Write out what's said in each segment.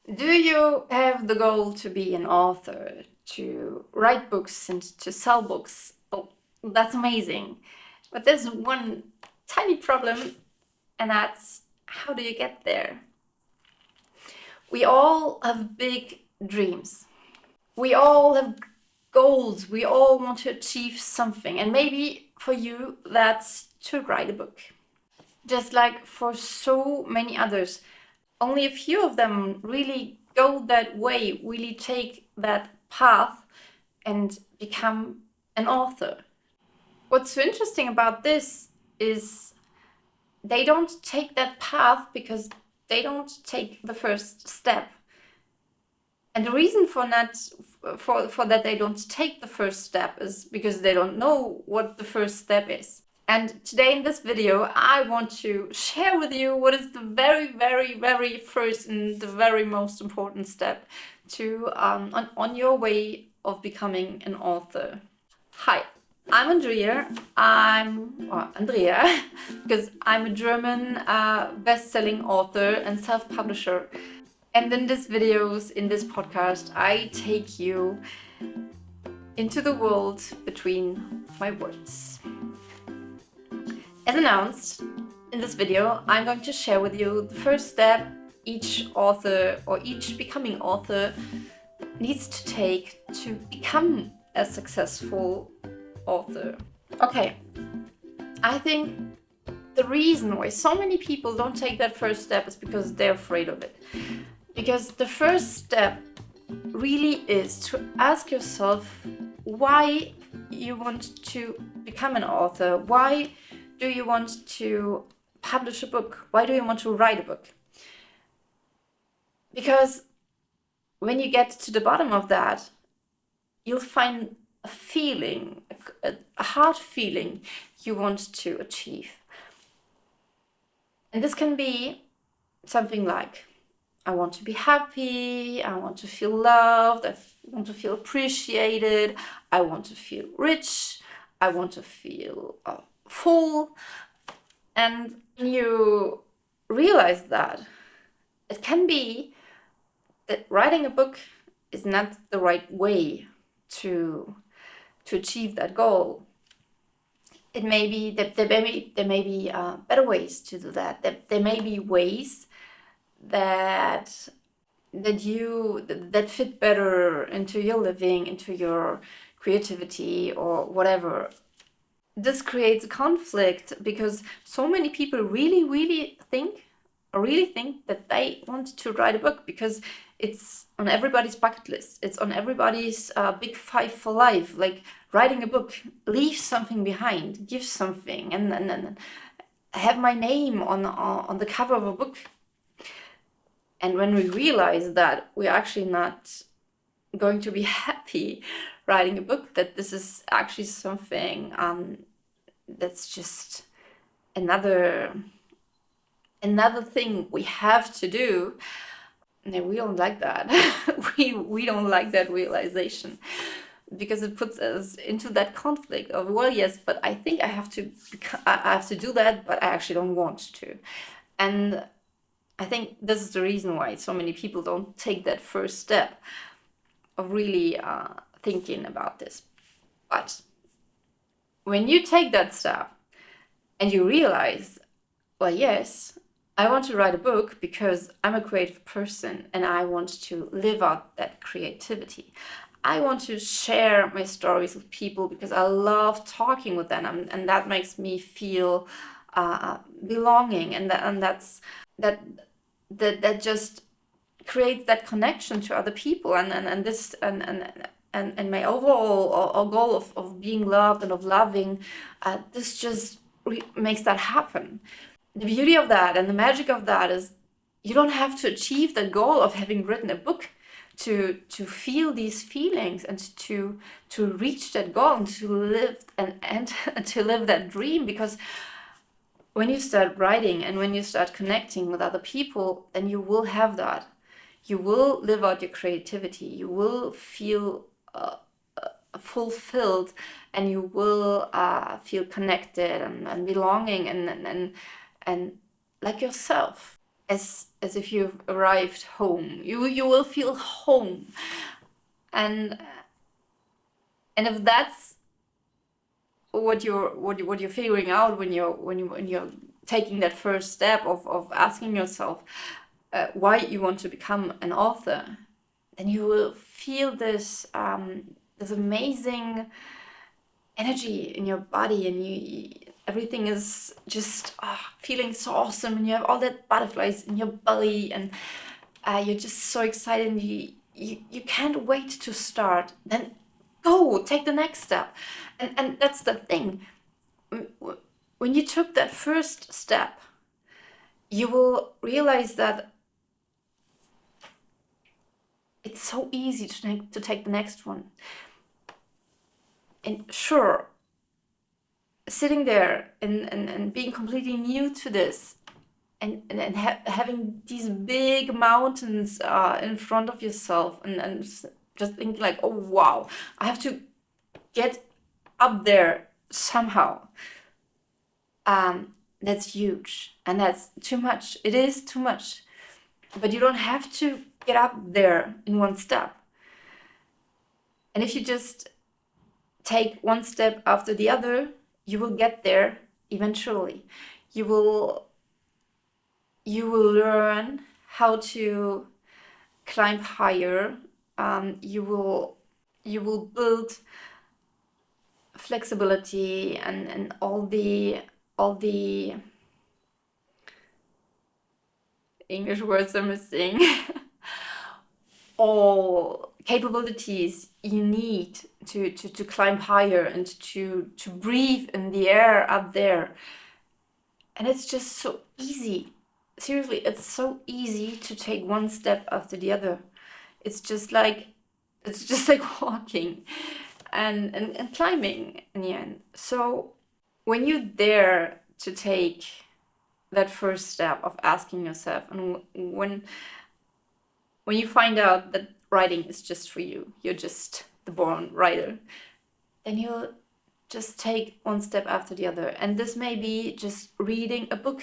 Do you have the goal to be an author, to write books and to sell books? Oh, that's amazing. But there's one tiny problem, and that's how do you get there? We all have big dreams. We all have goals. We all want to achieve something. And maybe for you, that's to write a book. Just like for so many others, only a few of them really go that way, really take that path and become an author. What's so interesting about this is they don't take that path because they don't take the first step. And the reason for that they don't take the first step is because they don't know what the first step is. And today in this video, I want to share with you what is the very, very, very first and the very most important step to on your way of becoming an author. Hi, I'm Andrea. Andrea, because I'm a German best-selling author and self-publisher. And in this podcast, I take you into the world between my words. As announced, in this video, I'm going to share with you the first step each author or each becoming author needs to take to become a successful author. Okay, I think the reason why so many people don't take that first step is because they're afraid of it. Because the first step really is to ask yourself why you want to become an author. Why do you want to publish a book? Why do you want to write a book? Because when you get to the bottom of that, you'll find a feeling, a heart feeling you want to achieve. And this can be something like, I want to be happy, I want to feel loved, I want to feel appreciated, I want to feel rich, I want to feel full. And you realize that it can be that writing a book is not the right way to achieve that goal. It may be that there may be better ways to do that. There may be ways that fit better into your living, into your creativity or whatever. This creates a conflict because so many people really think that they want to write a book because it's on everybody's bucket list. It's on everybody's big five for life. Like writing a book, leave something behind, give something, and have my name on the cover of a book. And when we realize that we're actually not going to be happy writing a book, that this is actually something that's just another thing we have to do, and we don't like that. we don't like that realization because it puts us into that conflict of, well, yes, but I think I have to do that, but I actually don't want to. And I think this is the reason why so many people don't take that first step of really thinking about this. But when you take that step and you realize, well, yes, I want to write a book because I'm a creative person and I want to live out that creativity. I want to share my stories with people because I love talking with them, and that makes me feel belonging, and that just creates that connection to other people, and my overall goal of being loved and of loving, this just makes that happen. The beauty of that and the magic of that is you don't have to achieve the goal of having written a book to feel these feelings and to reach that goal and to live and to live that dream. Because when you start writing and when you start connecting with other people, then you will have that. You will live out your creativity. You will feel fulfilled, and you will feel connected and belonging and like yourself. as if you've arrived home. You will feel home, and if that's what you're figuring out when you're taking that first step of asking yourself why you want to become an author, then you will feel this this amazing energy in your body, and everything is just feeling so awesome, and you have all that butterflies in your belly, and you're just so excited, and you can't wait to start. Then go take the next step, and that's the thing. When you took that first step, you will realize that it's so easy to take the next one. And sure, sitting there and being completely new to this, and having these big mountains in front of yourself, and just thinking like, oh wow, I have to get up there somehow. That's huge, and that's too much. It is too much, but you don't have to get up there in one step. And if you just take one step after the other, you will get there eventually. You will learn how to climb higher. You will build flexibility and all the English words are missing. All capabilities you need to climb higher and to breathe in the air up there. And it's just so easy. Seriously, it's so easy to take one step after the other. It's just like walking and climbing in the end. So when you dare to take that first step of asking yourself, and when you find out that writing is just for you, you're just the born writer, then you'll just take one step after the other. And this may be just reading a book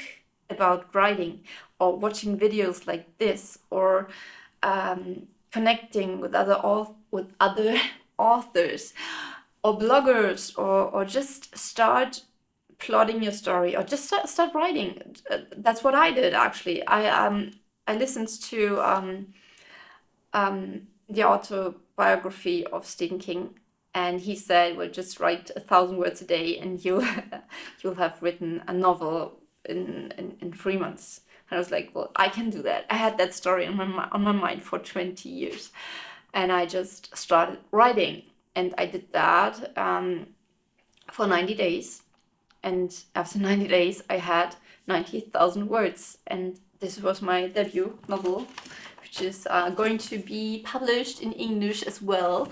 about writing, or watching videos like this, or connecting with other authors or bloggers, or just start plotting your story, or just start writing. That's what I did, actually. I listened to the autobiography of Stephen King, and he said, well, just write 1,000 words a day and you'll have written a novel in 3 months. And I was like, well, I can do that. I had that story on my mind for 20 years, and I just started writing, and I did that for 90 days. And after 90 days, I had 90,000 words, and this was my debut novel, which is going to be published in English as well,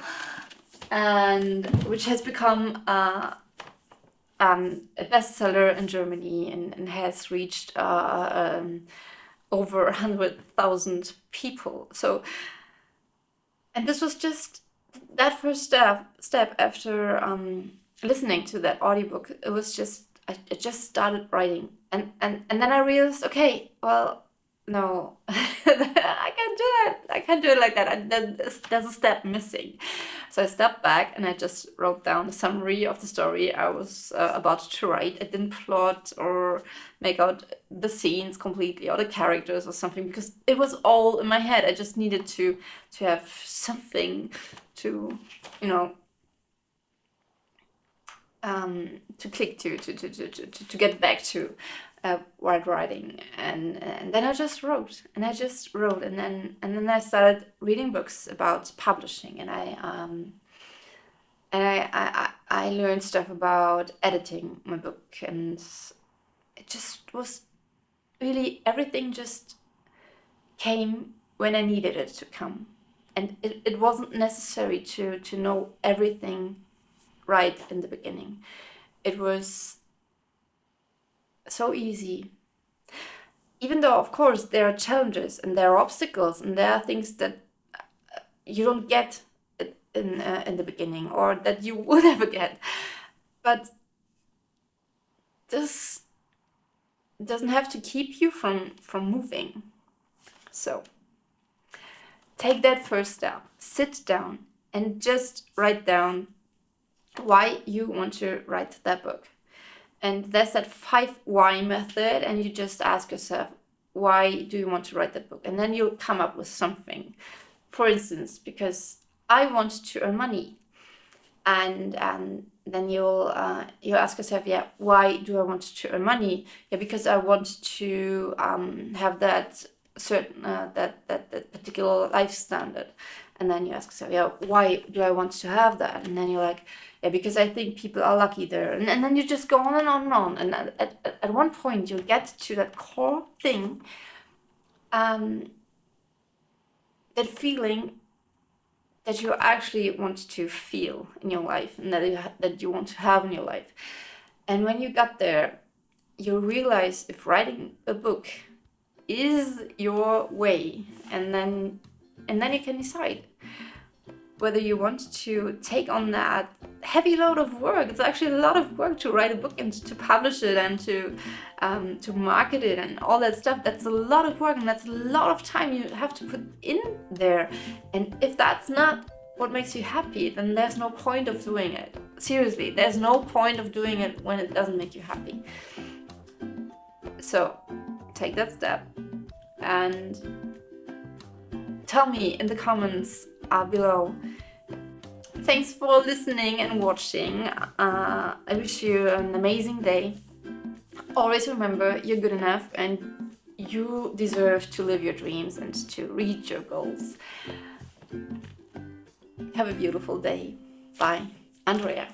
and which has become a bestseller in Germany, and has reached over 100,000 people. So, and this was just that first step after listening to that audiobook. It was just I just started writing, and then I realized, okay, well, no, I can't do it. I can't do it like that. And then there's a step missing. So I stepped back and I just wrote down a summary of the story I was about to write. I didn't plot or make out the scenes completely, or the characters or something, because it was all in my head. I just needed to have something to, to click to get back to while writing, and then I just wrote, and then I started reading books about publishing, and I learned stuff about editing my book, and it just was really, everything just came when I needed it to come, and it wasn't necessary to know everything right in the beginning. It was so easy, even though of course there are challenges and there are obstacles and there are things that you don't get in the beginning, or that you will never get. But this doesn't have to keep you from moving. So take that first step, sit down and just write down why you want to write that book. And there's that 5 why method, and you just ask yourself, why do you want to write that book? And then you'll come up with something. For instance, because I want to earn money. And then you'll ask yourself, yeah, why do I want to earn money? Yeah, because I want to have that certain that particular life standard. And then you ask yourself, yeah, why do I want to have that? And then you're like, yeah, because I think people are lucky there. And then you just go on and on and on. And at one point you'll get to that core thing, that feeling that you actually want to feel in your life, and that you want to have in your life. And when you got there, you'll realize if writing a book is your way, and then you can decide whether you want to take on that heavy load of work. It's actually a lot of work to write a book and to publish it and to market it and all that stuff. That's a lot of work, and that's a lot of time you have to put in there. And if that's not what makes you happy, then there's no point of doing it. Seriously, there's no point of doing it when it doesn't make you happy. So take that step and tell me in the comments below. Thanks for listening and watching. I wish you an amazing day. Always remember, you're good enough and you deserve to live your dreams and to reach your goals. Have a beautiful day. Bye. Andrea.